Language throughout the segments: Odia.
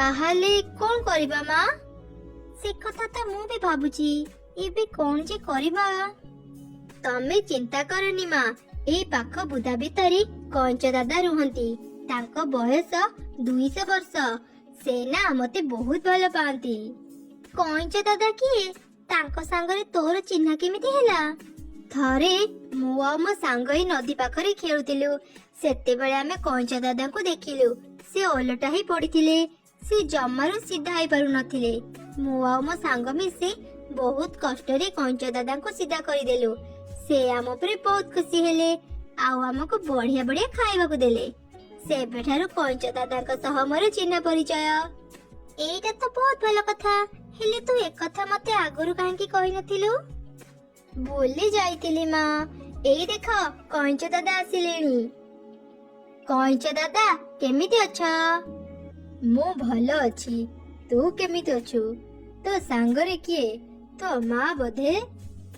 ताहाले कौन करिबा माँ? से कथा तो मु भी भाबुची एबे कौन जे करिबा? तमे चिंता करनी माँ, ए पाख बुदा भितरी कंच दादा रुहंती। तांको बयस 200 वर्ष। से ना मते बहुत भल पांती। कंच दादा किए? तांको सांगरे तोर चिन्हा केमिति हैला? थरे मु आ मो सांग ही नदी पाखरे खेलुतिलु। सेते बेले आमे कंच दादा को देखिलु। से ओलटा ही पड़िथिले। से जम्मारू सीधा ही पारु नथिले। मु आ मो सांग मिसे बहुत कष्ट रे कंच दादा को सीधा करि देलु। से आम उपरे बहुत खुशी हेले। आउ आमको बढ़िया बढ़िया खाइबा को देले। से बेठारु कंच दादा को सह मोर चिन्ह परिचय। एटा तो बहुत भल कथा। हेले तू एक कथा मते आगरु काहेकि कहि नथिलु? भूली जाइतिली माँ। एई देख कंच दादा आसिलेनी। कंच दादा केमिति अछ? मु भल अछि। तू केमिति अछु? तो सांगरे किए? तो माँ बोधे?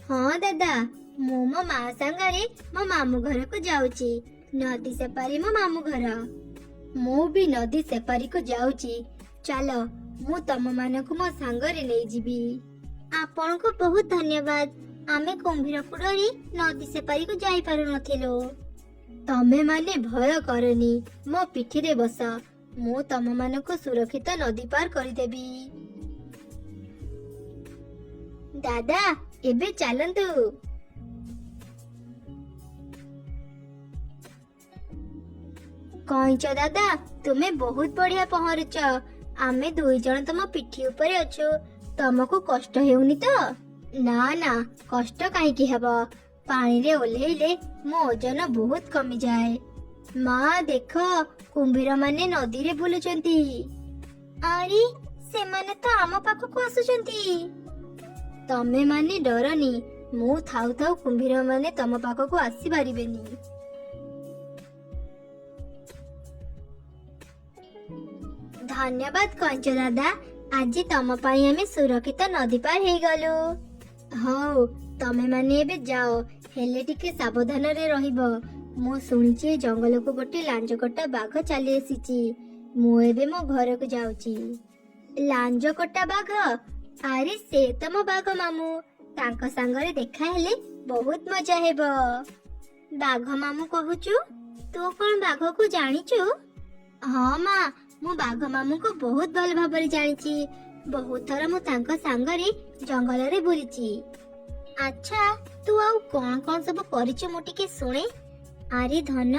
हाँ दादा, मु मो माँ सांगरे मो मामू घर को जाउची। नदी सेपारी मो मामू घर। मु भी नदी सेपारी को जाउची। चलो मु तम मानकु मो सांगरे नै जिबी। आपन को बहुत धन्यवाद। आमे कुंभीरपुररी नदी सेपारी को जाई पारु नथिलो। तमे माने भय करनी। मो पिठी रे बस। मु तम मानको सुरक्षित नदी पार करि देबी। दादा एबे चलंतु। कंच दादा तुमे बहुत बढ़िया पहरुच। आमे दुई जण तम पिठी ऊपर अछु। तमको कष्ट हेउनी तो? ना ना, कष्ट काहेकि हेबो? पानी रे ओल्हेइले मो ओजन बहुत कमी जाए। माँ देख, कुंभीर माने नदी रे बुलुचंती। अरे से माने तो आम पाखकु आसुचंती। तमे माने डरनी। मु थाउ थाउ कुंभीर माने तम पाखकु आसी पारिबेनी। धन्यवाद कंच दादा। आज तम पाई आमे सुरक्षित नदी पार हे गलु। हौ तमे माने एबे जाओ। हेले टिके सावधान रे रहिबो। मु सुनिछि जंगल को गोटे लांजकटा बाघ चली आसीची। मु एबे मो घर को जाउची। लांजकटा बाघ? अरे से त मो बाघ मामू। तांको संगरे देखा हेले बहुत मजा हेबो। बाघ मामू कहूचु? तू कोन बाघ को जानिचु? हाँ माँ, मु बाघ मामू को बहुत भल भाबरे जानिछि। बहुत थर मु तांको सांगरे जंगल रे बुलिछि। अच्छा तू आउ कोन कोन सब करिछु मु टिके सुने। अरे धन,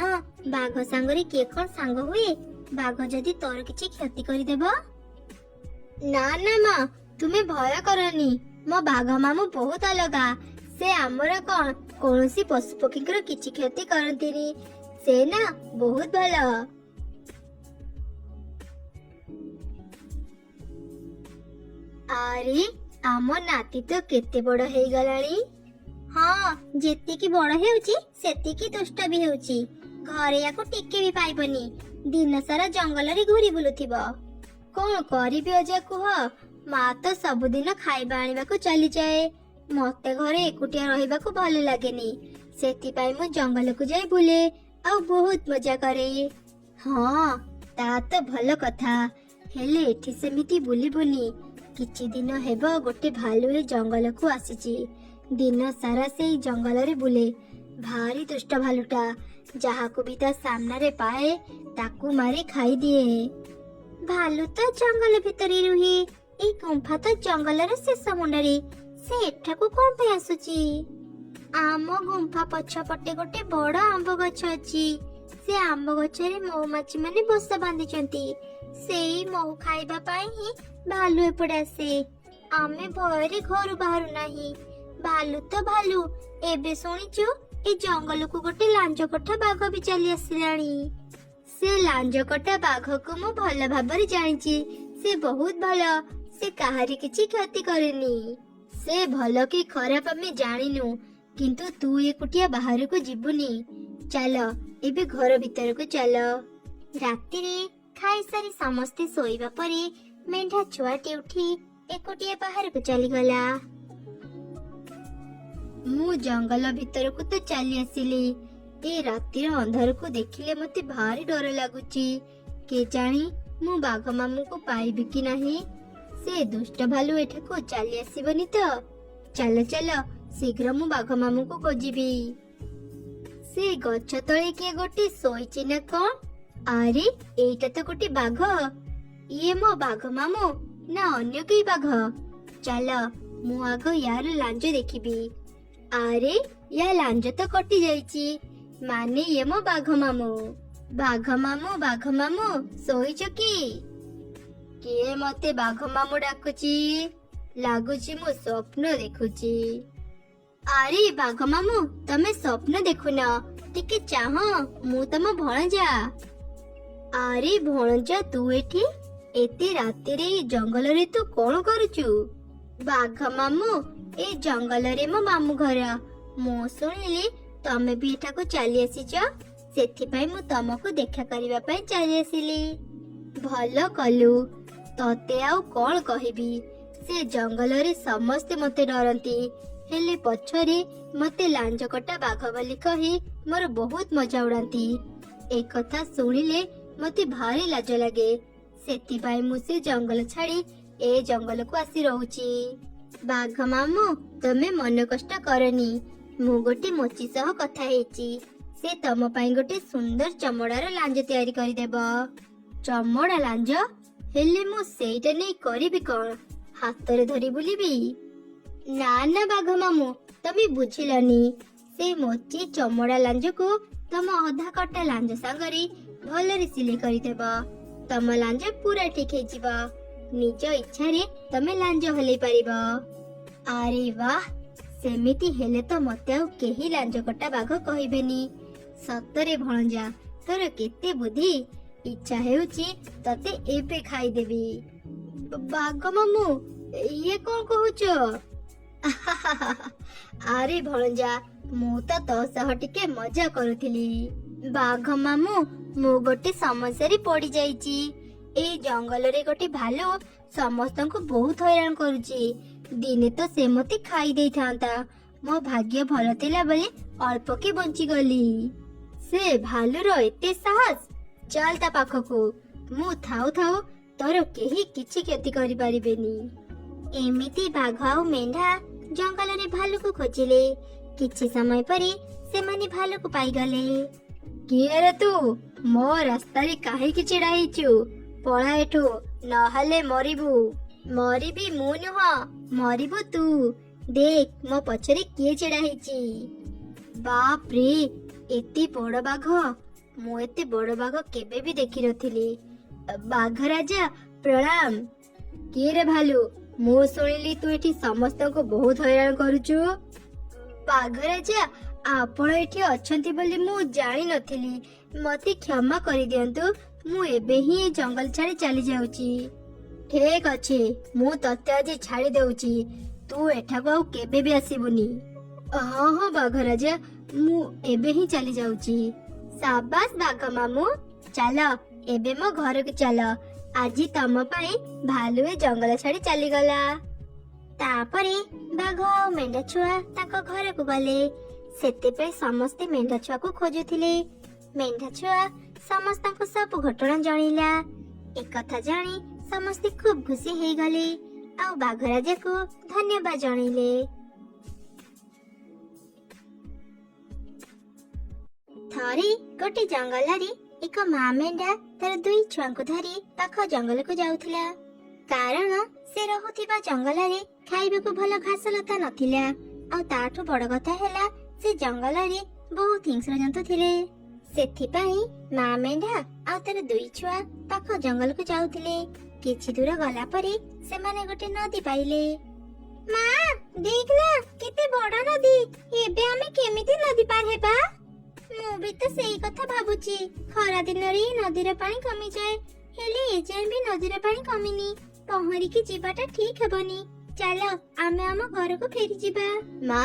बाघ सांगरे के कोन सांग हुए? बाघ जदी तोर किछि क्षति करि देबो? ना ना माँ, तुमे भय करनी। मो बाघ मामू बहुत अलगा। से हमर कोन कोनोसी पशु पक्षीकर किछि क्षति करंतिनी। से ना बहुत भलो। अरे आम नाती तो केते बड़ हे गलानी। हाँ, जेतिकी बड़ हेउची सेतिकी दुष्ट भी हेउची। घरे याको टिके भी पाइबनी। दिन सारा जंगल रे घुरी बुलुथिबो। कोन करिबे अजा कुह? माँ तो सबुदिन खाइबा आनिबा को चली जाए। मते घरे एकुटिया रहिबा को भल लागेनी। सेति पाई मु जंगल को जाई बुले आ बहुत मजा करे। हाँ ता तो भल कथा। हेले एठी सेमिति बुलिबुनी। किछि दिन हेबो गोटे भालू ए जंगल को आसीची। दिन सारा से जंगल रे बुले। भारी दुष्ट भालूटा। जहा को भी ता सामने रे पाए ताकू मारी खाई दिए। भालू तो जंगल भितरी रुही। ए गुंफा तो जंगल रे शेष मुंडरी। से एठाकू कोन पे आसुची? आम गुंफा पछपटे गोटे बड़ आंब गछ अछि। से आंब गछरे मौमाछी माने बसा बांधिचंती। सेई मौ खाइबा पाई ही भालू एपड़े आसे। आमे भयरे घर बाहरु नाही। भालू तो भालू, एबे सुनिचु ए जंगल को गोटे लांजकटा बाघ भी चली आसिलानी। से लांजकटा बाघ को मु भल भाबरे जानिची। से बहुत भलो। से काहारी किछि क्षति करेनी। से भलो कि खराब आमे जानिनु। किंतु तू एकुटिया बाहर को जिबुनी। चलो एबे घर भीतर को चलो। राति रे खाई सारी समस्ते सोइबा परे मेंढा छुआटी उठी एकुटिया बाहर को चली गला। मु जंगल भीतर को तो चली आसिली। ए रातिर अंधार को देखिले मते भारी डर लागुची। के जानी ମୁଁ ବାଘ ମାମୁଁକୁ ପାଇବି କି ନାହିଁ। ସେ ଦୁଷ୍ଟ ଭାଲୁ ଏଠାକୁ ଚାଲି ଆସିବନି ତ? ଚାଲ ଚାଲ ଶୀଘ୍ର ମୁଁ ବାଘ ମାମୁଁକୁ ଖୋଜିବି। ସେ ଗଛ ତଳେ କିଏ ଗୋଟେ ଶୋଇଛି ନା କଣ? ଆରେ ଏଇଟା ତ ଗୋଟେ ବାଘ। ଇଏ ମୋ ବାଘ ମାମୁଁ ନା ଅନ୍ୟ କେହି ବାଘ? ଚାଲ ମୁଁ ଆଗ ୟାର ଲାଞ୍ଜ ଦେଖିବି। ଆରେ ୟା ଲାଞ୍ଜ ତ କଟି ଯାଇଛି, ମାନେ ଇଏ ମୋ ବାଘ ମାମୁଁ। ବାଘ ମାମୁଁ ଶୋଇଛ କି? କିଏ ମତେ ବାଘ ମାମୁଁ ଡାକୁଛି? ଲାଗୁଛି ମୁଁ ସ୍ୱପ୍ନ ଦେଖୁଛି। ଆରେ ବାଘ ମାମୁଁ ତମେ ସ୍ୱପ୍ନ ଦେଖୁନ, ଟିକେ ଚାହଁ, ମୁଁ ତମ ଭଣଜା। ଆରେ ଭଣଜା ତୁ ଏଠି ଏତେ ରାତିରେ ଏଇ ଜଙ୍ଗଲରେ ତୁ କଣ କରୁଛୁ? ବାଘ ମାମୁଁ ଏ ଜଙ୍ଗଲରେ ମୋ ମାମୁଁ ଘର। ମୁଁ ଶୁଣିଲି ତମେ ବି ଏଠାକୁ ଚାଲି ଆସିଛ, ସେଥିପାଇଁ ମୁଁ ତମକୁ ଦେଖା କରିବା ପାଇଁ ଚାଲି ଆସିଲି। ଭଲ କଲୁ, ତତେ ଆଉ କଣ କହିବି। ସେ ଜଙ୍ଗଲରେ ସମସ୍ତେ ମତେ ଡରନ୍ତି, ହେଲେ ପଛରେ ମତେ ଲାଞ୍ଜ କଟା ବାଘ ବୋଲି କହି ମୋର ବହୁତ ମଜା ଉଡାନ୍ତି। ଏ କଥା ଶୁଣିଲେ ମତେ ଭାରି ଲାଜ ଲାଗେ, ସେଥିପାଇଁ ମୁଁ ସେ ଜଙ୍ଗଲ ଛାଡି ଏ ଜଙ୍ଗଲକୁ ଆସି ରହୁଛି। ବାଘ ମାମୁଁ ତମେ ମନ କଷ୍ଟ କରନି, ମୁଁ ଗୋଟେ ମୋଚି ସହ କଥା ହେଇଛି। ସେ ତମ ପାଇଁ ଗୋଟେ ସୁନ୍ଦର ଚମଡାର ଲାଞ୍ଜ ତିଆରି କରିଦେବ। ଚମଡା ଲାଞ୍ଜ? ହେଲେ ମୁଁ ସେଇଟା ନେଇ କରିବି କଣ? ହାତରେ ଧରି ବୁଲିବି? ନା ନା ବାଘ ମାମୁଁ ତମେ ବୁଝିଲନି। ସେ ମୋଚି ଚମଡା ଲାଞ୍ଜକୁ ତମ ଅଧା କଟା ଲାଞ୍ଜ ସାଙ୍ଗରେ ଭଲରେ ସିଲେଇ କରିଦେବ। ତମ ଲାଞ୍ଜ ପୁରା ଠିକ ହେଇଯିବ। ନିଜ ଇଚ୍ଛାରେ ତମେ ଲାଞ୍ଜ ହଲେଇ ପାରିବ। ଆରେ ବାହ, ସେମିତି ହେଲେ ତ ମତେ ଆଉ କେହି ଲାଞ୍ଜ କଟା ବାଘ କହିବେନି। ସତରେ ଭଣଜା ତୋର କେତେ ବୁଦ୍ଧି। ଇଚ୍ଛା ହେଉଛି ତତେ ଏବେ ଖାଇଦେବି। ବାଘ ମାମୁଁ ଇଏ କଣ କହୁଛ? ଆରେ ଭଣଜା ମୁଁ ତ ତୋ ସହ ଟିକେ ମଜା କରୁଥିଲି। ବାଘ ମାମୁଁ ମୁଁ ଗୋଟେ ସମସ୍ୟାରେ ପଡି ଯାଇଛି। ଏଇ ଜଙ୍ଗଲରେ ଗୋଟେ ଭାଲୁ ସମସ୍ତଙ୍କୁ ବହୁତ ହଇରାଣ କରୁଛି। ଦିନେ ତ ସେ ମତେ ଖାଇ ଦେଇଥାନ୍ତା। ମୋ ଭାଗ୍ୟ ଭଲ ଥିଲା ବୋଲି ଅଳ୍ପ କି ବଞ୍ଚିଗଲି। ସେ ଭାଲୁର ଏତେ ସାହସ, ଚାଲ ତା ପାଖକୁ। ମୁଁ ଥାଉ ଥାଉ ତୋର କେହି କିଛି କ୍ଷତି କରିପାରିବେନି। ଏମିତି ବାଘ ଆଉ ମେଣ୍ଢା ଜଙ୍ଗଲରେ ଭାଲୁକୁ ଖୋଜିଲେ। କିଛି ସମୟ ପରେ ସେମାନେ ଭାଲୁକୁ ପାଇଗଲେ। କିଏ ରେ ତୁ? ମୋ ରାସ୍ତାରେ କାହିଁକି ଛିଡା ହେଇଛୁ? ପଳା ଏଠୁ, ନହେଲେ ମରିବୁ। ମରିବି ମୁଁ ନୁହଁ, ମରିବୁ ତୁ। ଦେଖ ମୋ ପଛରେ କିଏ ଛିଡା ହେଇଛି। ବାପ ରେ, ଏତେ ବଡ ବାଘ! ମୁଁ ଏତେ ବଡ ବାଘ କେବେ ବି ଦେଖିନଥିଲି। ବାଘ ରାଜା ପ୍ରଣାମ। କିଏ ରେ ଭାଲୁ? ମୁଁ ଶୁଣିଲି ତୁ ଏଠି ସମସ୍ତଙ୍କୁ ବହୁତ ହଇରାଣ କରୁଛୁ। ବାଘ ରାଜା ଆପଣ ଏଠି ଅଛନ୍ତି ବୋଲି ମୁଁ ଜାଣିନଥିଲି। ମତେ କ୍ଷମା କରିଦିଅନ୍ତୁ, ମୁଁ ଏବେ ହିଁ ଏ ଜଙ୍ଗଲ ଛାଡି ଚାଲି ଯାଉଛି। ଠିକ ଅଛି, ମୁଁ ତତେ ଆଜି ଛାଡି ଦଉଛି। ତୁ ଏଠାକୁ ଆଉ କେବେ ବି ଆସିବୁନି। ହଁ ହଁ ବାଘ ରାଜା, ମୁଁ ଏବେ ହିଁ ଚାଲି ଯାଉଛି। ସାବାସ ବାଘ ମାମୁଁ, ଚାଲ ଏବେ ମୋ ଘରକୁ ଚାଲ। ଆଜି ତମ ପାଇଁ ଭାଲୁ ଏ ଜଙ୍ଗଲ ଛାଡି ଚାଲିଗଲା। ତାପରେ ବାଘ ଆଉ ମେଣ୍ଢା ଛୁଆ ତାଙ୍କ ଘରକୁ ଗଲେ। ସେଥିପାଇଁ ସମସ୍ତେ ମେଣ୍ଢା ଛୁଆକୁ ଖୋଜୁଥିଲେ। ମେଣ୍ଢା ଛୁଆ ସମସ୍ତଙ୍କୁ ସବୁ ଘଟଣା ଜଣେଇଲା। ଏକଥା ଜାଣି ସମସ୍ତେ ଖୁବ ଖୁସି ହେଇଗଲେ ଆଉ ବାଘ ରାଜାକୁ ଧନ୍ୟବାଦ ଜଣେଇଲେ। ଥରେ ଗୋଟେ ଜଙ୍ଗଲରେ ଏକ ମା ମେଣ୍ଢା ତାର 2 ଛୁଆଙ୍କୁ ଧରି ପାଖ ଜଙ୍ଗଲକୁ ଯାଉଥିଲା। କାରଣ ସେ ରହୁଥିବା ଜଙ୍ଗଲରେ ଖାଇବାକୁ ଭଲ ଘାସ ଲତା ନଥିଲା। ଆଉ ତାଠୁ ବଡ କଥା ହେଲା ସେ ଜଙ୍ଗଲରେ ବହୁତ ହିଂସ୍ର ଜନ୍ତୁ ଥିଲେ। ସେଥିପାଇଁ ମା ମେଣ୍ଢା ଆଉ ତାର 2 ଛୁଆ ପାଖ ଜଙ୍ଗଲକୁ ଯାଉଥିଲେ। କିଛି ଦୂର ଗଲା ପରେ ସେମାନେ ଗୋଟେ ନଦୀ ପାଇଲେ। ମା ଦେଖ ନା, କେତେ ବଡ ନଦୀ। ଏବେ ଆମେ କେମିତି ନଦୀ ପାର ହେବା? ମୁଁ ବି ତ ସେଇ କଥା ଭାବୁଛି। ଖରା ଦିନରେ ନଦୀର ପାଣି କମିଯାଏ, ହେଲେ ଏଯାଏଁ ବି ନଦୀର ପାଣି କମିନି। ପହଁରିକି ଯିବାଟା ଠିକ ହେବନି। ଚାଲ ଆମେ ଆମ ଘରକୁ ଫେରି ଯିବା। ମା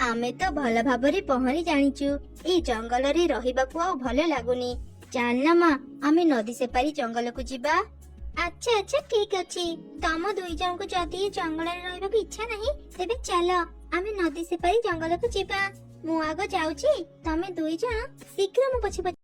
ଆମେ ତ ଭଲ ଭାବରେ ପହଁରି ଜାଣିଛୁ। ଏଇ ଜଙ୍ଗଲରେ ରହିବାକୁ ଆଉ ଭଲ ଲାଗୁନି। ଚାଲ ମା ଆମେ ନଦୀ ସେପାରି ଜଙ୍ଗଲକୁ ଯିବା। ଆଚ୍ଛା ଆଚ୍ଛା ଠିକ ଅଛି। ତମ 2 ଜଣଙ୍କୁ ଯଦି ଏ ଜଙ୍ଗଲରେ ରହିବାକୁ ଇଚ୍ଛା ନାହିଁ, ତେବେ ଚାଲ ଆମେ ନଦୀ ସେପାରି ଜଙ୍ଗଲକୁ ଯିବା। ମୁଁ ଆଗ ଯାଉଛି, ତମେ 2 ଜଣ ଶୀଘ୍ର ମୋ ପଛେ ପଛେ